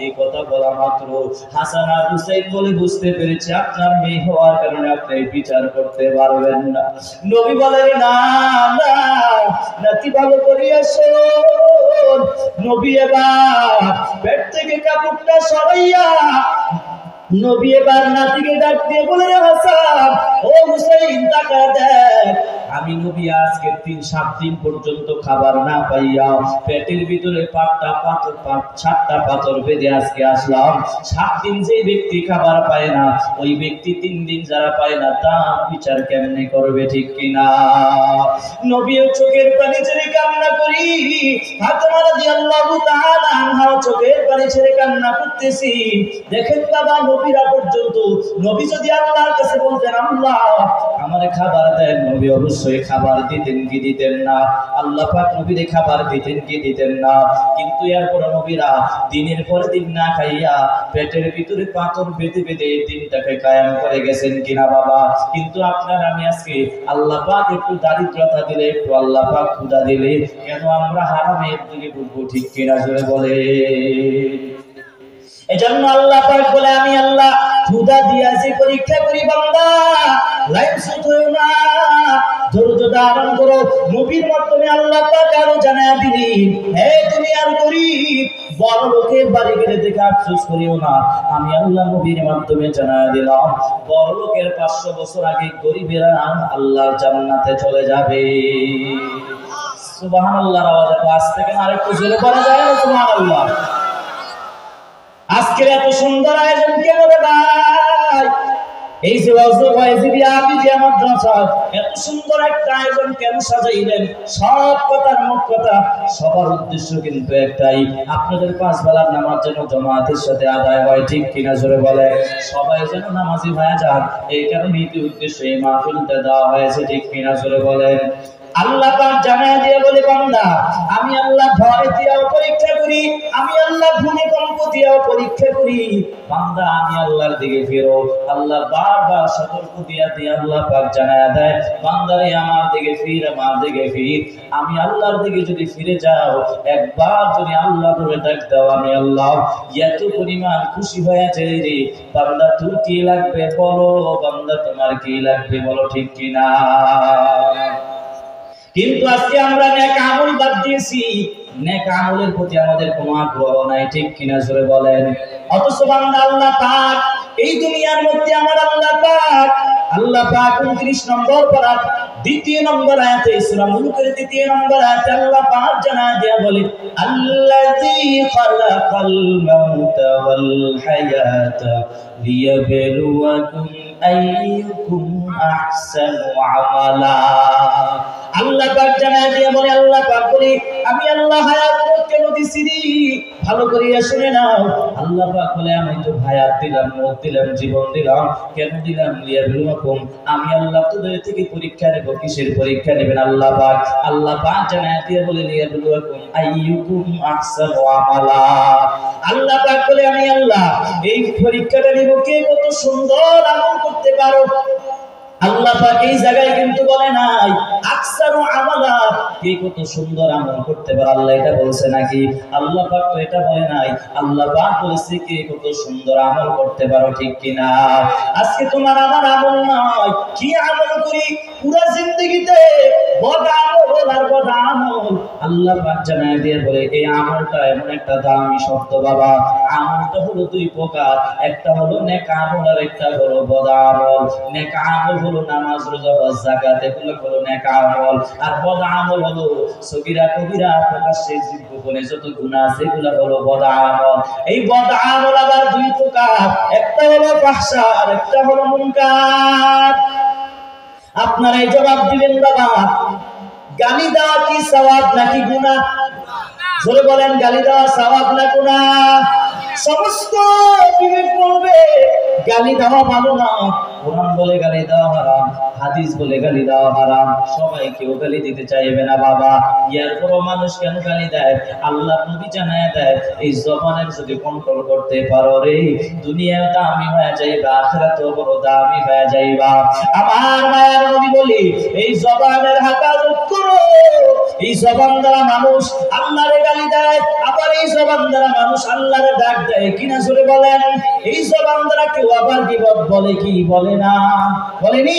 এই কথা বলা মাত্র হাসান আর হুসাইন বলে বুঝতে পেরেছে আপনার মেয়ে হওয়ার কারণে আপনি বিচার করতে পারবেন না। নবী বলেন, না না নাতি ভালো করিয়া শোন। নবী এবার পেট থেকে কাপড়টা সরাইয়া নবী এবার নাতিকে ডাক দিয়ে বলে, হাসান ও হুসাইন তাকা দেখ, আমি নবী আজকে 7 দিন পর্যন্ত খাবার না পাইয়া পেটের ভিতরে 7টা পাথর বেঁধে আজকে আসলাম। 7 দিন যে ব্যক্তি খাবার পায় না, ওই ব্যক্তি 3 দিন যারা পায় না তার বিচার কেমনে করবে, ঠিক কিনা? নবীর চোখের পানি ছেড়ে কান্না করি, ফাতেমা রাদিয়াল্লাহু তাআলা আনহা চোখের পানি ছেড়ে কান্না করতেছি। দেখেন বাবা নবীরা পর্যন্ত, নবী যদি আল্লাহর কাছে বলতেন আল্লাহ আমারে খাবার দেন, নবী অবশ্যই খাবার দিতেন কি দিতেন না? আল্লাহ পাক নবীরে খাবার দিতেন কি দিতেন না? কিন্তু এরপর নবীরা দিনের পর দিন না খাইয়া পেটের ভিতরে পাথর বেঁধে বেঁধে দিনটাকে কায়েম করে গেছেন কিনা বাবা? কিন্তু আপনার আমি আজকে আল্লাহ পাক একটু দারিদ্রতা দিলে, একটু আল্লাহ পাক ক্ষুধা দিলে কেন আমরা হারামের দিকে ঢুকবো, ঠিক কিনা জোরে বলে? এজন্য আল্লাহ পাক বলে, আমি আল্লাহ ক্ষুধা দিয়া যে পরীক্ষা করি বান্দা, লাইন সুত হইও না, ধৈর্য ধারণ করো। নবীর মাধ্যমে আল্লাহ পাক আরো জানায়া দিলেন, হে দুনিয়ার গরীব বড় লোকের বাড়ি গেলে দেখে আফসোস করিও না, আমি আল্লাহ নবীর মাধ্যমে জানায়া দিলাম বড় লোকের 500 বছর আগে গরীবেরা আল্লাহর জান্নাতে চলে যাবে। সুবহানাল্লাহর আওয়াজ এত আস্তে কেন? আরেকটু জোরে বলা যায় না সুবহানাল্লাহ? আজকের এত সুন্দর আয়োজন এই যে আবিদিয়া মাদ্রাসা এত সুন্দর একটা আয়োজন কেন সাজাইলেন? সব কথার মুখ কথা, সবার উদ্দেশ্য কিন্তু একটাই, আপনাদের 5 বেলার নামাজ যেন জামাতের সাথে আদায় হয়, ঠিক কিনা জোরে বলে? সবাই যেন নামাজি হয়ে যান, এই কারণে উদ্দেশ্য এই মাহফিলটা দেওয়া হয়েছে, ঠিক কিনা জোরে বলেন? আল্লাহ পাক জানায় দিয়ে বলে, বান্দা আমি আল্লাহ ভয় দিয়েও পরীক্ষা করি, আমি আল্লাহ ভূমিকম্প দিয়েও পরীক্ষা করি, বান্দা আমি আল্লাহর দিকে ফিরো। আল্লাহ বারবার সতর্ক দিয়ে আল্লাহ পাক জানায় দেয়, বান্দারে আমার দিকে ফির, আমার দিকে ফির। আমি আল্লাহর দিকে যদি ফিরে যাও, একবার যদি আল্লাহ বলে ডাক দাও, আমি আল্লাহ এত পরিমাণ খুশি হয়ে যাই রে, বান্দা তোর কি লাগবে বলো, বান্দা তোমার কি লাগবে বলো, ঠিক কিনা? কিন্তু আজকে আমরা নেক আমল বাদ দিয়েছি, নেক আমলের প্রতি আমাদের কোনো আগ্রহ নাই, ঠিক কিনা জোরে বলেন? অথচ বান্দা আল্লাহ পাক এই দুনিয়ার মধ্যে আমার আল্লাহ পাক 29 নম্বর পারা 2 নম্বর আয়াতে সূরা মুলকের 2 নম্বর আয়াতে আল্লাহ পাক জানায় দেয়া বলে, আল্লাযী খালাকাল মাউতা ওয়াল হায়াতা লিয়াবলুয়াকুম আইয়ুকুম আহসানু আমালা। আল্লাহ পাক জানায় দিয়ে বলে, আল্লাহ পাক বলে, আমি আল্লাহ হায়াত কেন দিছি? ভালো করে শুনে নাও। আল্লাহ পাক বলে, আমি তো হায়াত দিলাম, মত দিলাম, জীবন দিলাম, কেন দিলাম? লিয়াবলুয়াকুম, আমি আল্লাহ তোদের থেকে পরীক্ষা নেব। কিসের পরীক্ষা নেবেন আল্লাহ পাক? আল্লাহ পাক জানায় দিয়ে বলে, লিয়াবলুয়াকুম আইয়ুকুম আহসানু আমালা। আল্লাহ পাক বলে, আমি আল্লাহ এই পরীক্ষাটা নেব কে কত সুন্দর আমল করতে পারো। আল্লাহ পাক এই জায়গায় কিন্তু বলে নাই আকসারু আমালা, কে কত সুন্দর আমল করতে পারে, আল্লাহ এটা বলছে নাকি? আল্লাহ পাক তো এটা বলে নাই, আল্লাহ পাক বলেছে কে কত সুন্দর আমল করতে পারো, ঠিক কিনা? আজকে তোমার আমার আমল নয়, কি আমল করি পুরো জিন্দেগিতে? বদ আমল আর বদ আমল। আল্লাহ পাক জানায় দিয়ে বলে, এই আমলটা এমন একটা দামি শব্দ বাবা। আমলটা হলো 2 প্রকার, একটা হলো নেক আমল আর একটা হলো বদ আমল। নেক আমল হলো নামাজ, রোজা, হজ, যাকাত, এগুলো হলো নেক আমল। আর বদ আমল হলো সগীরা কবিরা প্রকাশ্যে গোপনে যত গুনাহ আছে এগুলো হলো বদ আমল। এই বদ আমল আবার 2 প্রকার, একটা হলো ফাহশা আর একটা হলো মুনকার। আপনারা এই জবাব দিবেন বাবা, গালি দেওয়া কি সওয়াব নাকি গুনাহ? জোরে বলেন, গালি দেওয়া সওয়াব না গুনাহ? সমস্ত বিবেক বলবে গালি দেওয়া ভালো না। কোরআন বলে গালি দেওয়া হারাম, হাদিস বলে গালি দেওয়া হারাম। সবাই কেউ গালি দিতে চাইবে না বাবা, এরপরও মানুষ কেন গালি দেয়? আল্লাহ নবী জানায় দেয়, এই জবানের যদি কন্ট্রোল করতে পারো রে, দুনিয়াও দামি হয়ে যাইবা, আখিরাতেও বড় দামি হয়ে যাইবা। আমার মায়ের নবী বলি, এই জবানের হেফাজত করো। এই জবান দ্বারা মানুষ আল্লাহরে গালি দেয়, আবার এই জবান দ্বারা মানুষ আল্লাহরে ডাক দেয়, কিনা জোরে বলেন? এই জবান দ্বারা কেউ আবার গীবত বলে কি বলে না? বলেনি?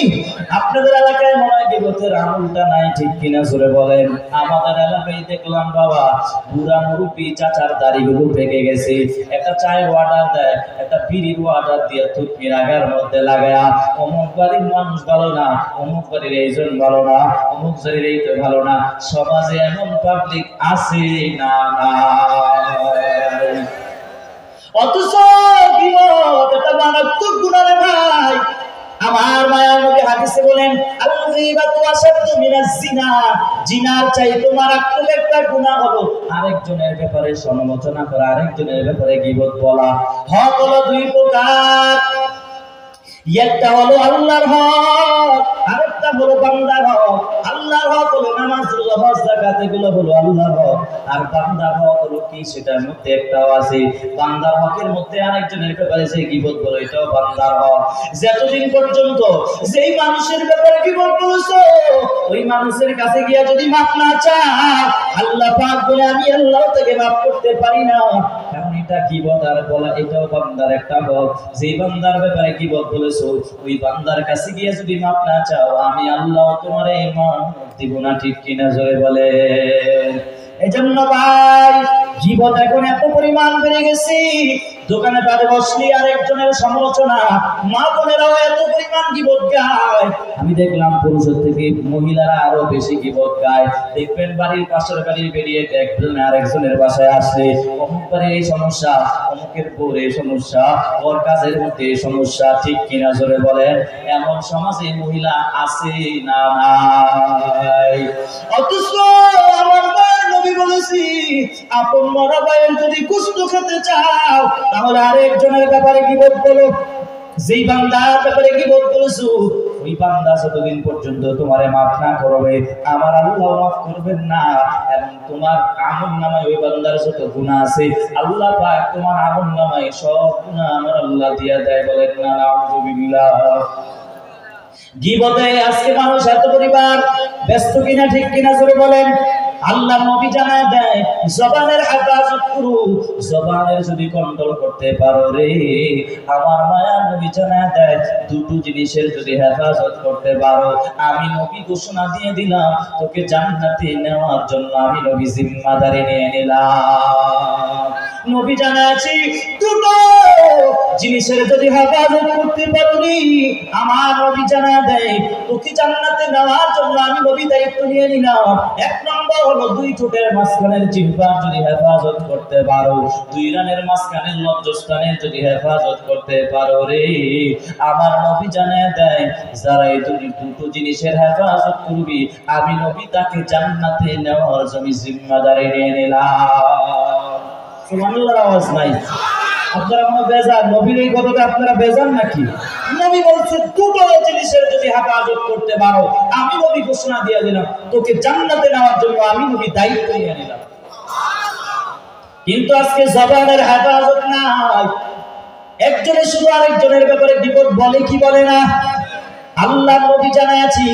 আপনাদের এলাকায় মনে হয় গীবতের আমলটা নাই, ঠিক কিনা জোরে বলেন? আমাদের এলাকায় দেখলাম বাবা, বুড়া মুরব্বি চাচার দাড়িগুলো পেকে গেছে, একটা চায়ের অর্ডার দেয়, একটা বিড়ির অর্ডার দিয়ে থুতনির আগার মধ্যে লাগায়া, অমুক বাড়ির মানুষ ভালো না, অমুক বাড়ির এইজন ভালো না, অমুক বাড়ির এই তো ভালো না। সমাজে এমন পাবলিক আছে না? অথচ গীবত এটা মারাত্মক গুনাহ রে ভাই। আমার মায়ার নবী হাদিসে বলেন, আল-গীবাতু আশাদ্দু মিনাজ জিনা, জিনার চাইতে মারাত্মক একটা গুনাহ হলো আরেকজনের ব্যাপারে সমালোচনা করা, আরেকজনের ব্যাপারে গীবত বলা। হক হলো 2 প্রকার, একটা হলো আল্লাহর হক, আরেকটা হলো বান্দার হক। আল্লাহর হক হলো নামাজ, রোজা, হজ, যাকাত, এগুলো হলো আল্লাহর হক। আর বান্দার হক হলো কি? সেটার মধ্যে একটাও আছে, বান্দার হকের মধ্যে আরেকজনের ব্যাপারে যে গীবত বলে, এটাও বান্দার হক। যতদিন পর্যন্ত যেই মানুষের ব্যাপারে গীবত বলছো, ওই মানুষের কাছে গিয়া যদি মাফ না চাও, আল্লাহ পাক বলে আমি আল্লাহ থেকে মাফ করতে পারি না। কারণ এটা গীবত আর বলা, এটাও বান্দার একটা হক। যেই বান্দার ব্যাপারে গীবত বলেছো, ওই বান্দার কাছে গিয়ে যদি মাফ না চাও, আমি আল্লাহ তোমার মাফ দিব না, ঠিক কিনা জোরে বলে? এজন্য ভাই, গীবত এখন এত পরিমাণ বেড়ে গেছে, দোকানে পারে বসলি আরেকজনের সমালোচনা, মা বোনেরাও এত পরিমাণ গীবত গায়। আমি দেখলাম পুরুষের থেকে মহিলারা আরো বেশি গীবত গায়। দেখবেন বাড়ির পাশের বাড়ির বেরিয়ে একজন আরেকজনের বাসায় আসলে অমুক বাড়ির এই সমস্যা, অমুকের বউর এই সমস্যা, ওর কাজের মধ্যে এই সমস্যা, ঠিক কিনা জোরে বলেন? এমন সমাজে মহিলা আছে না নাই? অথচ আমার নবী বলেছি, আপন মরা ভাইয়ের যদি গোশত খেতে চাও তাহলে আরেকজনের ব্যাপারে গীবত বলো। যেই বান্দার ব্যাপারে গীবত বলেছো ওই বান্দা যতদিন পর্যন্ত তোমারে মাফ না করবে আমার আল্লাহ মাফ করবেন না। এবং তোমার আমলনামায় ওই বান্দার যত গুনাহ আছে আল্লাহ পাক তোমার আমলনামায় সব গুনাহ আমার আল্লাহ দিয়া দেয়। বলেন না নাউযুবিল্লাহ। গীবতে আজকে মানুষ এত পরিবার ব্যস্ত কিনা, ঠিক কিনা জোরে বলেন? আল্লাহ নবী জানায় দেয় জবানের হেফাজত করো, জবানের যদি কন্ট্রোল করতে পারো রে, আমার মায়া নবী জানায় দেয় দুটো জিনিসের যদি হেফাজত করতে পারো আমি নবী ঘোষণা দিয়ে দিলাম তোকে জান্নাতে নেওয়ার জন্য আমি নবী জিম্মাদারি নিয়ে নিলাম। নবী জানাচ্ছি দুটো জিনিসের যদি হেফাজত করতে পারি আমার নবী জানা দেয় তোকে জান্নাতে নেওয়ার জন্য আমি নবী দায়িত্ব নিয়ে নিলাম। এক নম্বর হলো দুই ঠোঁটের মাঝখানের জিহ্বার যদি হেফাজত করতে পারো, দুই রানের মাঝখানের লজ্জাস্থানের যদি হেফাজত করতে পারো রে, আমার নবী জানা দেয় যারা এই দুটো জিনিসের হেফাজত করবি আমি নবী তাকে জান্নাতে নেওয়ার জন্য জিম্মাদারি নিয়ে নিলাম। সুবহানাল্লাহর আওয়াজ নাই? আপনারা মনে বেজার নবীর এই কথাটা আপনারা বেজার নাকি? নবী বলছে দুটো জিনিসের যদি হেফাজত করতে পারো আমি নবী ঘোষণা দিয়ে দিলাম তোকে জান্নাতে নেওয়ার জন্য আমি নবী দায়িত্ব নিয়ে নিলাম। কিন্তু আজকে জবানের হেফাজত নাই। একজনে শুধু আরেকজনের ব্যাপারে বিপদ বলে কি বলে না? আল্লাহ নবী জানায়াছি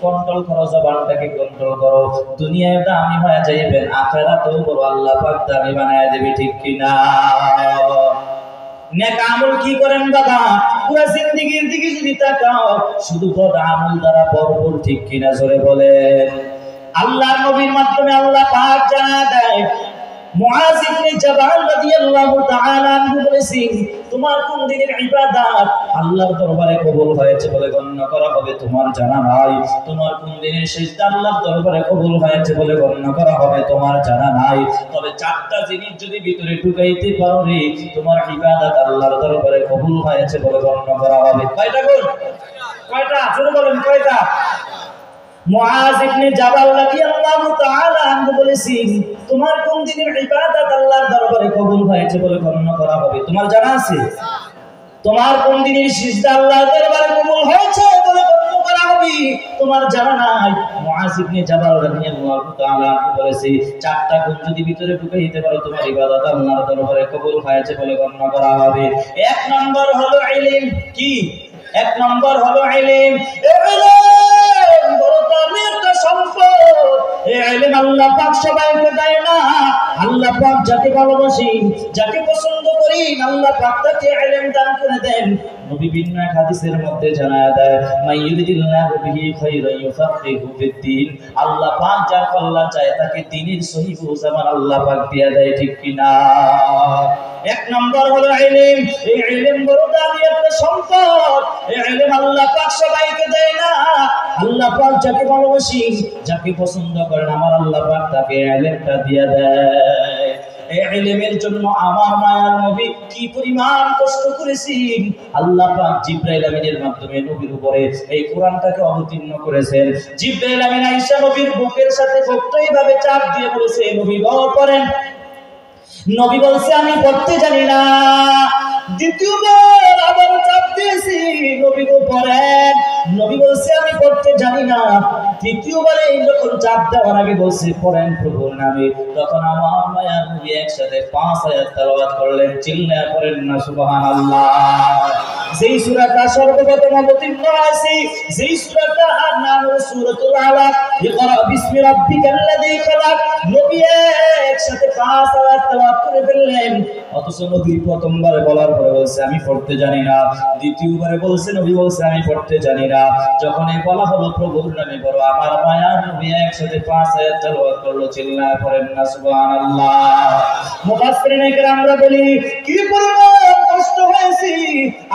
কন্ট্রোল করো, জবানটাকে কন্ট্রোল করো, দুনিয়ায় দামি হয়ে যাইবেন, আখিরাতেও বড় আল্লাহ পাক দামি বানায় দেবে, ঠিক কিনা? নেক আমল কি করেন বাবা? পুরো জিন্দেগির দিকে যদি তাকাও শুধু বদ আমল দ্বারা ভরপুর, ঠিক কিনা জোরে বলেন? আল্লাহর নবীর মাধ্যমে আল্লাহ পাক জানা দেয় মুআজ ইবনে জাবাল রাদিয়াল্লাহু তাআলা আনহু বলেছেন তোমার কোন দিনের ইবাদত আল্লাহর দরবারে কবুল হয়েছে বলে গণ্য করা হবে তোমার জানা নাই। তোমার কোন দিনের সিজদা আল্লাহর দরবারে কবুল হয়েছে বলে গণ্য করা হবে তোমার জানা নাই। তবে চারটা জিনিস যদি ভিতরে ঢুকাইতে পারো রে তোমার ইবাদত আল্লাহর দরবারে কবুল হয়েছে বলে গণ্য করা হবে। কয়টা গুণ? কয়টা? জোরে বলেন কয়টা? মুআজ ইবনে জাবাল রাদিয়াল্লাহু তাআলা আনহু বলেছেন তোমার কোন দিনের ইবাদত আল্লাহর দরবারে কবুল হয়েছে বলে গণ্য করা হবে তোমার জানা আছে? তোমার কোন দিনের সিজদা আল্লাহর দরবারে কবুল হয়েছে বলে গণ্য করা হবে তোমার জানা নাই। মুআজ ইবনে জাবাল রাদিয়াল্লাহু তাআলা আনহু বলেছে চারটা গুণ যদি ভিতরে ঢুকাইতে পারো তোমার ইবাদত আল্লাহর দরবারে কবুল হয়েছে বলে গণ্য করা হবে। এক নম্বর হলো ইলম। কি? এক নম্বর হলো ইলম। বড় দামি একটা সম্পদ। এই ইলম আল্লাহ পাক সবাইকে দেয় না। আল্লাহ পাক যাকে ভালোবাসি, যাকে পছন্দ করি আল্লাহ পাক তাকে ইলম দান করে দেন। নবী বিভিন্ন হাদিসের মধ্যে জানায় দেয় মাইয়ুরিদিল্লাহু বিহি খায়রান ইউফাক্কিহু ফিদ্দীন। আল্লাহ পাক যার কল্যাণ চায় তাকে দ্বীনের সহি বুঝাবার আল্লাহ পাক দিয়ে দেয়, ঠিক কিনা? এক নম্বর হলো ইলম। এই ইলম বড় দামি একটা সম্পদ। এই ইলম আল্লাহ পাক সবাইকে দেয় না। আল্লাহ পাক যাকে ভালোবাসি, যাকে পছন্দ করেন আমার আল্লাহ পাক তাকে ইলমটা দিয়ে দেয়। এই ইলমের জন্য আমার মায়ার নবী কি পরিমাণ কষ্ট করেছেন। আল্লাহ পাক জিবরাইল আমিনের মাধ্যমে নবীর উপরে এই কোরআনটাকে অবতীর্ণ করেছেন। জিবরাইল আমিন আয়েশা নবীর বুকের সাথে এইভাবে চাপ দিয়ে বলেছে নবী গড় করেন। নবী বলছে আমি পড়তে জানি না। দ্বিতীয়বার আবার চাপ দিয়েছি নবী গো পড়েন। নবী বলছে আমি পড়তে জানি না। তৃতীয়বারে যখন চাপ দেওয়ার আগে বলছে পড়েন প্রভুর নামে, তখন আমার মায়ার নবী একসাথে 5 আয়াত তেলাওয়াত করলেন। চিল্লায়া পড়েন না সুবহানাল্লাহ। যেই সূরাটা সর্বপ্রথম অবতীর্ণ হয়েছে, যেই সূরাটার নাম হলো সূরাতুল আলাক, ইকরা বিসমি রাব্বিকাল্লাযী খালাক, নবী একসাথে 5 আয়াত তেলাওয়াত করে ফেললেন। অথচ নবী প্রথমবারে বলার পরে বলছে আমি পড়তে জানি না, দ্বিতীয়বারে বলছে নবী বলছে আমি পড়তে জানি না। যখন এই বলা হলো প্রভুর নামে বড় আমার মায়ার নবী একসাথে 5 আয়াত তেলাওয়াত করলো। চিল্লায় পড়েন না সুবহানাল্লাহ। মুফাসসিরিনে কেরামরা বলি কি পরিমাণ কষ্ট হয়েছে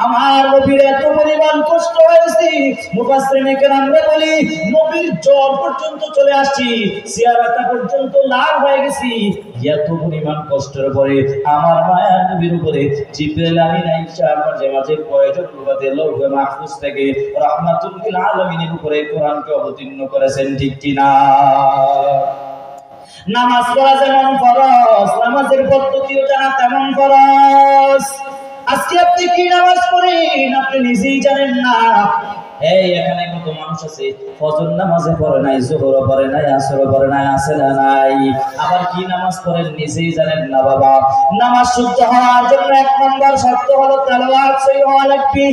আমার নবীর, এত পরিমাণ কষ্ট হয়েছে। মুফাসসিরিনে কেরামরা বলি নবীর জ্বর পর্যন্ত চলে আসছে, চেহারাটা পর্যন্ত লাল হয়ে গেছে। এত পরিমাণ কষ্টের পরে আমার মায়ার নবীর উপরে জিবরাইল আমিন আয়েশা মাঝে মাঝে প্রয়োজন অনুপাতে লৌহে মাহফুজ থেকে রাহমাতুল লিল আলামিনের উপরে কোরআনকে অবতীর্ণ করেছেন, ঠিক কি না? নামাজ পড়া যেমন ফরজ, নামাজের পদ্ধতিও জানা তেমন ফরজ। আজকে আপনি কি নামাজ পড়েন আপনি নিজেই জানেন না। এই এখানে কত মানুষ আছে ফজর নামাজে পড়ে নাই, যোহরও পড়ে নাই, আসরও পড়ে নাই, আছে না নাই? আবার কি নামাজ পড়েন নিজেই জানেন না। বাবা, নামাজ শুদ্ধ হওয়ার জন্য 1 নম্বর শর্ত হলো তেলাওয়াত সহিহ হওয়া লাগবে।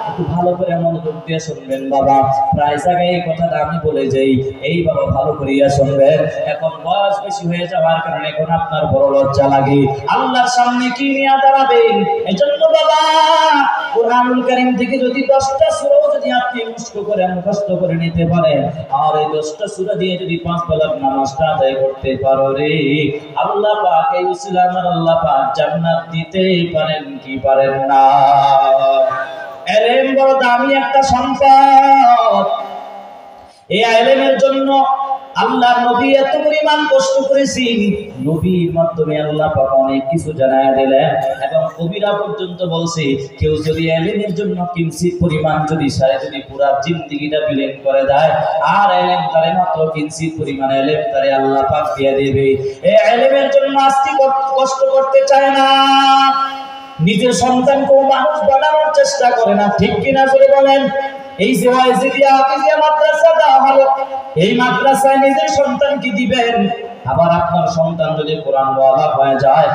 একটু ভালো করে মনোযোগ দিয়ে শুনবেন বাবা, প্রায় জায়গায় এই কথাটা আমি বলে যাই, এই বাবা ভালো করিয়া শুনবেন। এখন বয়স বেশি হয়ে যাওয়ার কারণে এখন আপনার বড় লজ্জা লাগে আল্লাহর সামনে কি নিয়ে দাঁড়াবেন। এজন্য বাবা কুরআনুল কারীম থেকে যদি 10টা সূরা যদি আপনি মুখস্থ করে নিতে পারেন, আর এই 10টা সূরা দিয়ে যদি 5 বেলার নামাজটা আদায় করতে পারো রে, আল্লাহ পাক এই উসিলা আমার আল্লাহ পাক জান্নাত দিতে পারেন কি পারেন না? ইলম বড় দামি একটা সম্পদ। এই ইলমের জন্য আল্লাহর নবী এত পরিমাণ কষ্ট করেছেন, নবীর মাধ্যমে আল্লাহ পাক অনেক কিছু জানায় দিলেন। এবং কবিরা পর্যন্ত বলছে কেউ যদি ইলমের জন্য কিঞ্চিত পরিমাণ যদি পুরো জিন্দেগিটা বিলীন করে দেয়, আর ইলম তারে মাত্র কিঞ্চিত পরিমাণ ইলম তারে আল্লাহ পাক দিয়ে দেবে। এই ইলমের জন্য আজকে কষ্ট করতে চায় না, নিজের সন্তানকেও মানুষ বানানোর চেষ্টা করে না, ঠিক কিনা জোরে বলেন? এই যে ওয়াইজিদিয়া হাফিজিয়া মাদ্রাসা দেওয়া হলো, এই মাদ্রাসায় নিজের সন্তানকে দিবেন। আবার আপনার সন্তান যদি কোরআন ওয়ালা হয়ে যায়,